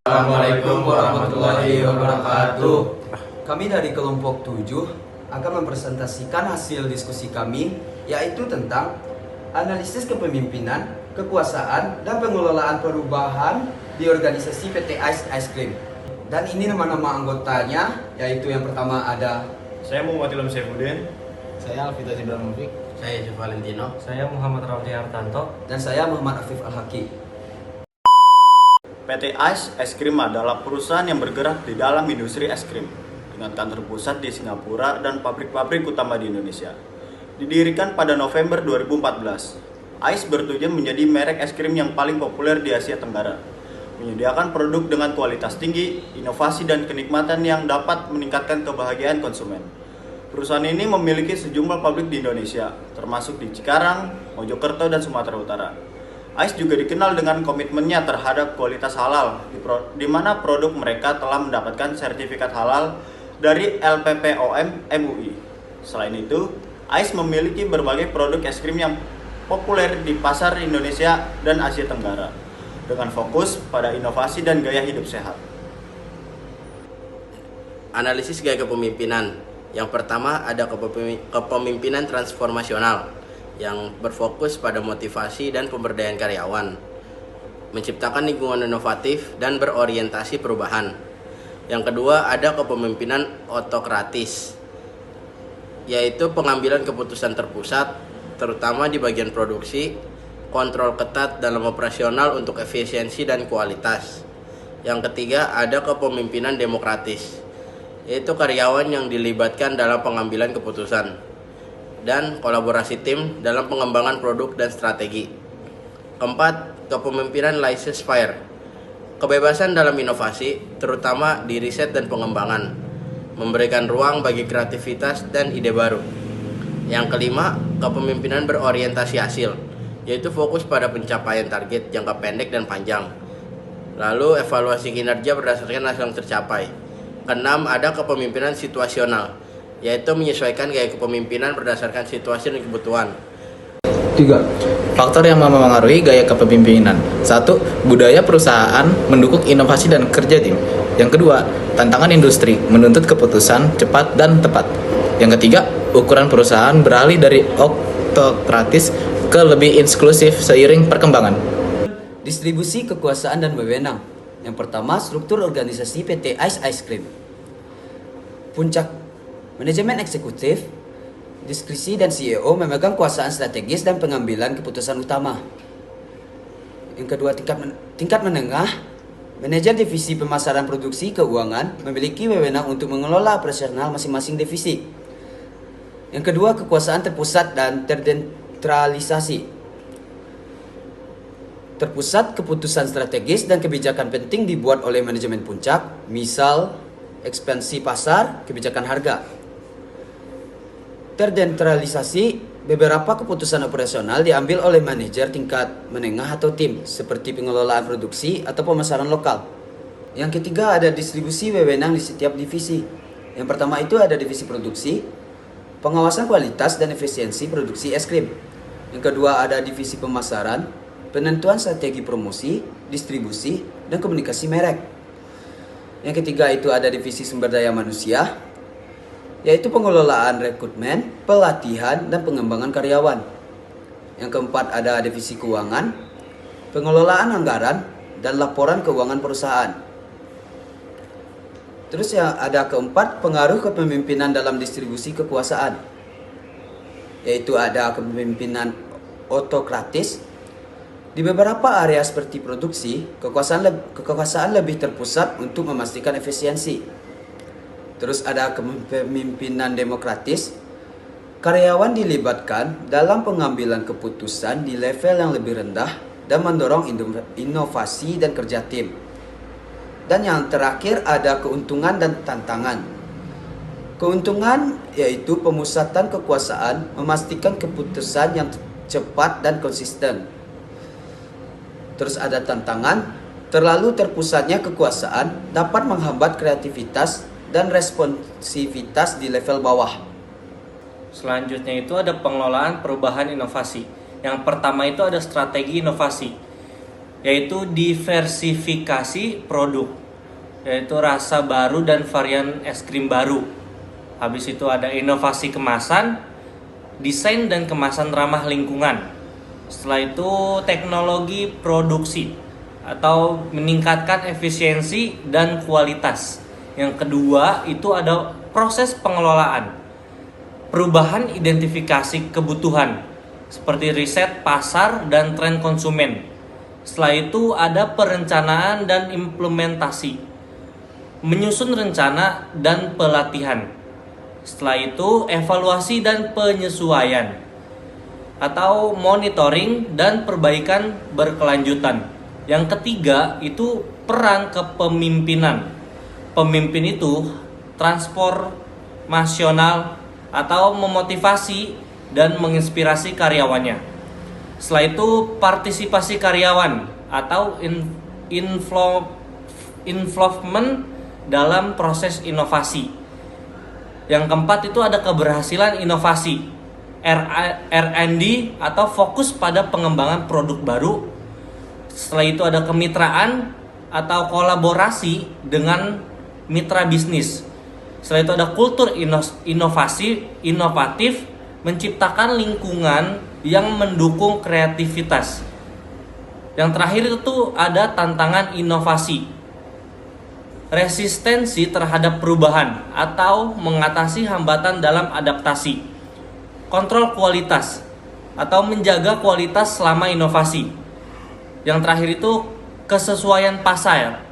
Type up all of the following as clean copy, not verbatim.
Assalamualaikum warahmatullahi wabarakatuh. Kami dari kelompok 7 akan mempresentasikan hasil diskusi kami, yaitu tentang analisis kepemimpinan, kekuasaan, dan pengelolaan perubahan di organisasi PT Ice Ice Cream. Dan ini nama-nama anggotanya, yaitu yang pertama ada Saya Muhammad Ilham Saifuddin. Saya Alvita Zibramovic. Saya Yusuf Valentino. Saya Muhammad Ramli Hartanto. dan saya Muhammad Afif Al-Haki. PT Ice Ice Cream adalah perusahaan yang bergerak di dalam industri es krim dengan kantor pusat di Singapura dan pabrik-pabrik utama di Indonesia. Didirikan pada November 2014, Ice bertujuan menjadi merek es krim yang paling populer di Asia Tenggara. Menyediakan produk dengan kualitas tinggi, inovasi dan kenikmatan yang dapat meningkatkan kebahagiaan konsumen. Perusahaan ini memiliki sejumlah pabrik di Indonesia, termasuk di Cikarang, Mojokerto, dan Sumatera Utara. Ice juga dikenal dengan komitmennya terhadap kualitas halal, di mana produk mereka telah mendapatkan sertifikat halal dari LPPOM MUI. Selain itu, Ice memiliki berbagai produk es krim yang populer di pasar Indonesia dan Asia Tenggara, dengan fokus pada inovasi dan gaya hidup sehat. Analisis gaya kepemimpinan. Yang pertama ada kepemimpinan transformasional yang berfokus pada motivasi dan pemberdayaan karyawan, menciptakan lingkungan inovatif dan berorientasi perubahan. Yang kedua ada kepemimpinan otokratis, yaitu pengambilan keputusan terpusat, terutama di bagian produksi, kontrol ketat dalam operasional untuk efisiensi dan kualitas. Yang ketiga ada kepemimpinan demokratis, yaitu karyawan yang dilibatkan dalam pengambilan keputusan dan kolaborasi tim dalam pengembangan produk dan strategi. Keempat, kepemimpinan laissez-faire, kebebasan dalam inovasi, terutama di riset dan pengembangan, memberikan ruang bagi kreativitas dan ide baru. Yang kelima, kepemimpinan berorientasi hasil, yaitu fokus pada pencapaian target jangka pendek dan panjang. Lalu evaluasi kinerja berdasarkan hasil yang tercapai. Keenam, ada kepemimpinan situasional, yaitu menyesuaikan gaya kepemimpinan berdasarkan situasi dan kebutuhan. 3. Faktor yang mempengaruhi gaya kepemimpinan. 1. Budaya perusahaan mendukung inovasi dan kerja tim. Yang kedua, tantangan industri menuntut keputusan cepat dan tepat. Yang ketiga, ukuran perusahaan beralih dari oktokratis ke lebih inklusif seiring perkembangan. Distribusi kekuasaan dan wewenang. Yang pertama, struktur organisasi PT Ice Ice Cream. Puncak manajemen eksekutif, diskresi dan CEO memegang kuasaan strategis dan pengambilan keputusan utama. Yang kedua, tingkat menengah, manajer divisi pemasaran produksi keuangan memiliki wewenang untuk mengelola operasional masing-masing divisi. Yang kedua, kekuasaan terpusat dan terdesentralisasi. Terpusat, keputusan strategis dan kebijakan penting dibuat oleh manajemen puncak, misal ekspansi pasar, kebijakan harga. Terdesentralisasi, beberapa keputusan operasional diambil oleh manajer tingkat menengah atau tim, seperti pengelolaan produksi atau pemasaran lokal. Yang ketiga ada distribusi wewenang di setiap divisi. Yang pertama itu ada divisi produksi, pengawasan kualitas dan efisiensi produksi es krim. Yang kedua ada divisi pemasaran, penentuan strategi promosi, distribusi, dan komunikasi merek. Yang ketiga itu ada divisi sumber daya manusia, yaitu pengelolaan rekrutmen, pelatihan, dan pengembangan karyawan. Yang keempat ada divisi keuangan, pengelolaan anggaran, dan laporan keuangan perusahaan. Terus yang ada keempat, pengaruh kepemimpinan dalam distribusi kekuasaan, yaitu ada kepemimpinan otokratis. Di beberapa area seperti produksi, kekuasaan lebih terpusat untuk memastikan efisiensi. Terus ada kepemimpinan demokratis. Karyawan dilibatkan dalam pengambilan keputusan di level yang lebih rendah dan mendorong inovasi dan kerja tim. Dan yang terakhir ada keuntungan dan tantangan. Keuntungan yaitu pemusatan kekuasaan, memastikan keputusan yang cepat dan konsisten. Terus ada tantangan, terlalu terpusatnya kekuasaan dapat menghambat kreativitas dan responsivitas di level bawah. Selanjutnya itu ada pengelolaan perubahan inovasi. Yang pertama itu ada strategi inovasi. yaitu diversifikasi produk, yaitu rasa baru dan varian es krim baru. Habis itu ada inovasi kemasan, desain dan kemasan ramah lingkungan. Setelah itu teknologi produksi atau meningkatkan efisiensi dan kualitas. Yang kedua itu ada proses pengelolaan, perubahan identifikasi kebutuhan seperti riset pasar dan tren konsumen. Setelah itu ada perencanaan dan implementasi, menyusun rencana dan pelatihan. Setelah itu evaluasi dan penyesuaian atau monitoring dan perbaikan berkelanjutan. Yang ketiga itu peran kepemimpinan. Pemimpin itu transformasional atau memotivasi dan menginspirasi karyawannya. Setelah itu partisipasi karyawan atau involvement dalam proses inovasi. Yang keempat itu ada keberhasilan inovasi, R&D atau fokus pada pengembangan produk baru. Setelah itu ada kemitraan atau kolaborasi dengan mitra bisnis. Setelah itu ada kultur inovatif, menciptakan lingkungan yang mendukung kreativitas. Yang terakhir itu ada tantangan inovasi, resistensi terhadap perubahan atau mengatasi hambatan dalam adaptasi, kontrol kualitas atau menjaga kualitas selama inovasi. Yang terakhir itu kesesuaian pasar,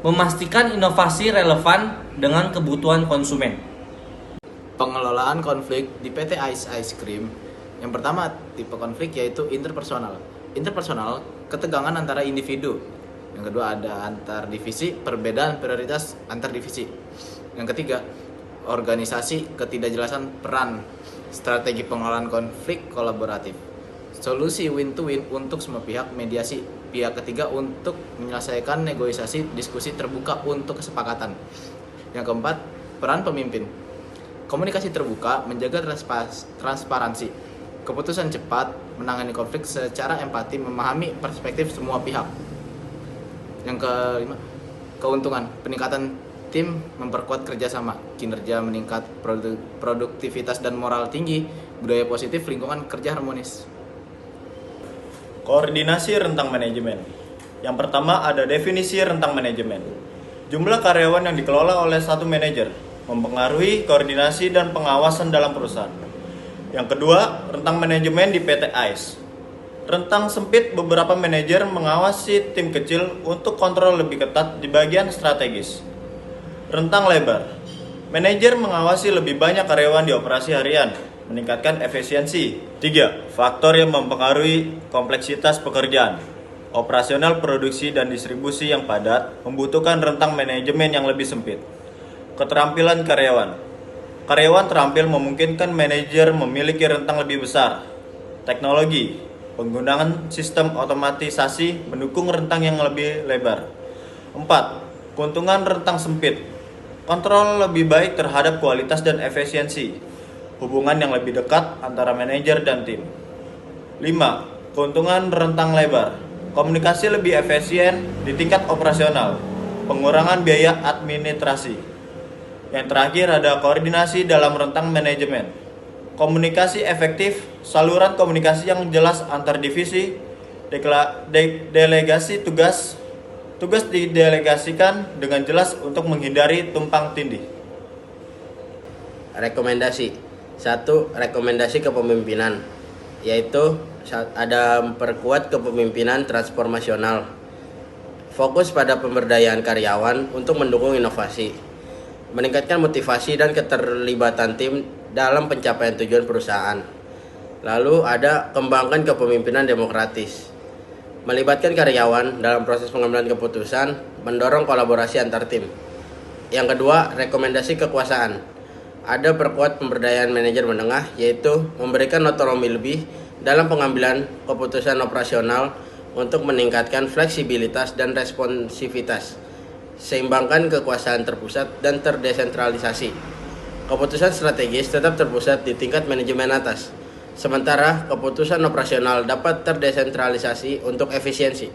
memastikan inovasi relevan dengan kebutuhan konsumen. Pengelolaan konflik di PT Ice Cream. Yang pertama, tipe konflik yaitu interpersonal. Interpersonal, ketegangan antara individu. Yang kedua ada antar divisi, perbedaan prioritas antar divisi. Yang ketiga, organisasi, ketidakjelasan peran, strategi pengelolaan konflik kolaboratif. Solusi win to win untuk semua pihak, mediasi pihak ketiga untuk menyelesaikan negosiasi, diskusi terbuka untuk kesepakatan. Yang keempat, peran pemimpin. Komunikasi terbuka, menjaga transparansi, keputusan cepat, menangani konflik secara empati, memahami perspektif semua pihak. Yang kelima, keuntungan, peningkatan tim, memperkuat kerjasama, kinerja meningkat, produktivitas dan moral tinggi, budaya positif, lingkungan kerja harmonis. Koordinasi rentang manajemen. Yang pertama ada definisi rentang manajemen. Jumlah karyawan yang dikelola oleh satu manajer mempengaruhi koordinasi dan pengawasan dalam perusahaan. Yang kedua, rentang manajemen di PT ICE. Rentang sempit, beberapa manajer mengawasi tim kecil untuk kontrol lebih ketat di bagian strategis. Rentang lebar, manajer mengawasi lebih banyak karyawan di operasi harian, meningkatkan efisiensi. 3. Faktor yang mempengaruhi kompleksitas pekerjaan. Operasional produksi dan distribusi yang padat membutuhkan rentang manajemen yang lebih sempit. Keterampilan karyawan. Karyawan terampil memungkinkan manajer memiliki rentang lebih besar. Teknologi. Penggunaan sistem otomatisasi mendukung rentang yang lebih lebar. 4. Keuntungan rentang sempit. Kontrol lebih baik terhadap kualitas dan efisiensi. Hubungan yang lebih dekat antara manajer dan tim. 5. Keuntungan rentang lebar. Komunikasi lebih efisien di tingkat operasional. Pengurangan biaya administrasi. Yang terakhir ada koordinasi dalam rentang manajemen. Komunikasi efektif, saluran komunikasi yang jelas antar divisi, delegasi tugas didelegasikan dengan jelas untuk menghindari tumpang tindih. Rekomendasi. 1. Rekomendasi kepemimpinan, yaitu ada memperkuat kepemimpinan transformasional, fokus pada pemberdayaan karyawan untuk mendukung inovasi, meningkatkan motivasi dan keterlibatan tim dalam pencapaian tujuan perusahaan. Lalu ada kembangkan kepemimpinan demokratis, melibatkan karyawan dalam proses pengambilan keputusan, mendorong kolaborasi antar tim. Yang kedua, rekomendasi kekuasaan. Ada perkuat pemberdayaan manajer menengah, yaitu memberikan otonomi lebih dalam pengambilan keputusan operasional untuk meningkatkan fleksibilitas dan responsivitas, seimbangkan kekuasaan terpusat dan terdesentralisasi. Keputusan strategis tetap terpusat di tingkat manajemen atas, Sementara keputusan operasional dapat terdesentralisasi untuk efisiensi.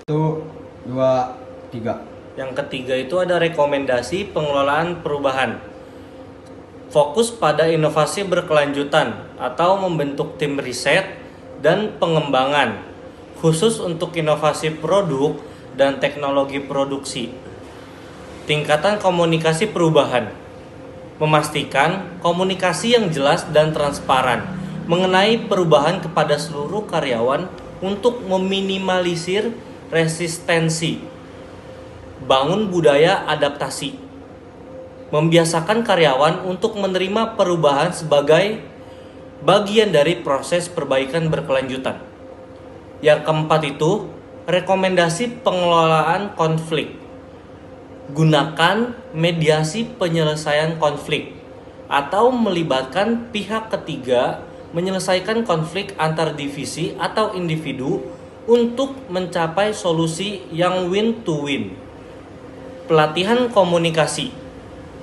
1, 2, 3. Yang ketiga itu ada rekomendasi pengelolaan perubahan. Fokus pada inovasi berkelanjutan atau membentuk tim riset dan pengembangan khusus untuk inovasi produk dan teknologi produksi. Tingkatan komunikasi perubahan. Memastikan komunikasi yang jelas dan transparan mengenai perubahan kepada seluruh karyawan untuk meminimalisir resistensi. Bangun budaya adaptasi. Membiasakan karyawan untuk menerima perubahan sebagai bagian dari proses perbaikan berkelanjutan. Yang keempat itu, rekomendasi pengelolaan konflik. Gunakan mediasi penyelesaian konflik atau melibatkan pihak ketiga menyelesaikan konflik antar divisi atau individu untuk mencapai solusi yang win-to-win. Pelatihan komunikasi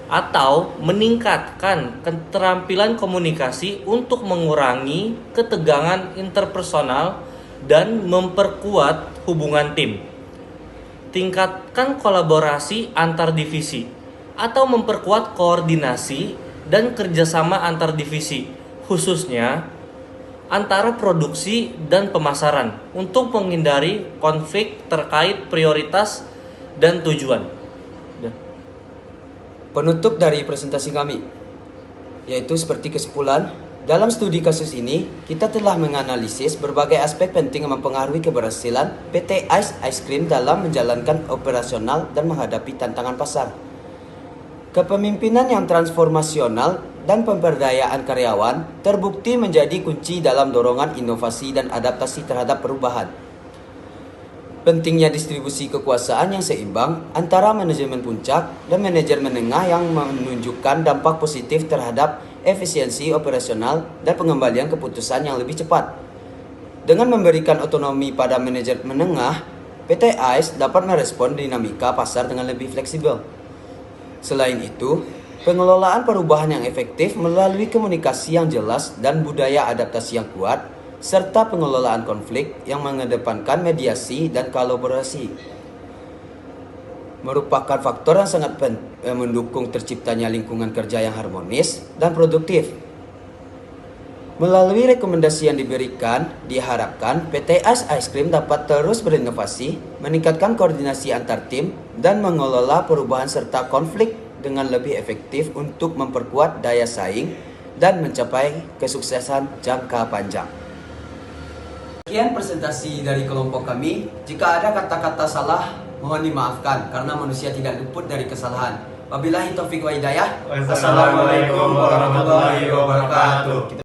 atau meningkatkan keterampilan komunikasi untuk mengurangi ketegangan interpersonal dan memperkuat hubungan tim. Tingkatkan kolaborasi antar divisi atau memperkuat koordinasi dan kerjasama antar divisi, khususnya antara produksi dan pemasaran untuk menghindari konflik terkait prioritas dan tujuan. Penutup dari presentasi kami, yaitu seperti kesimpulan, dalam studi kasus ini, kita telah menganalisis berbagai aspek penting yang mempengaruhi keberhasilan PT Ice Ice Cream dalam menjalankan operasional dan menghadapi tantangan pasar. Kepemimpinan yang transformasional dan pemberdayaan karyawan terbukti menjadi kunci dalam dorongan inovasi dan adaptasi terhadap perubahan. Pentingnya distribusi kekuasaan yang seimbang antara manajemen puncak dan manajemen menengah yang menunjukkan dampak positif terhadap efisiensi operasional dan pengembalian keputusan yang lebih cepat. Dengan memberikan otonomi pada manajemen menengah, PT ICE dapat merespon dinamika pasar dengan lebih fleksibel. Selain itu, pengelolaan perubahan yang efektif melalui komunikasi yang jelas dan budaya adaptasi yang kuat, serta pengelolaan konflik yang mengedepankan mediasi dan kolaborasi, merupakan faktor yang sangat mendukung terciptanya lingkungan kerja yang harmonis dan produktif. Melalui rekomendasi yang diberikan, diharapkan PT Ice Ice Cream dapat terus berinovasi, meningkatkan koordinasi antar tim, dan mengelola perubahan serta konflik dengan lebih efektif untuk memperkuat daya saing dan mencapai kesuksesan jangka panjang. Sekian presentasi dari kelompok kami. Jika ada kata-kata salah, mohon dimaafkan karena manusia tidak luput dari kesalahan. Wabillahi taufiq wa hidayah. Wassalamualaikum warahmatullahi wabarakatuh.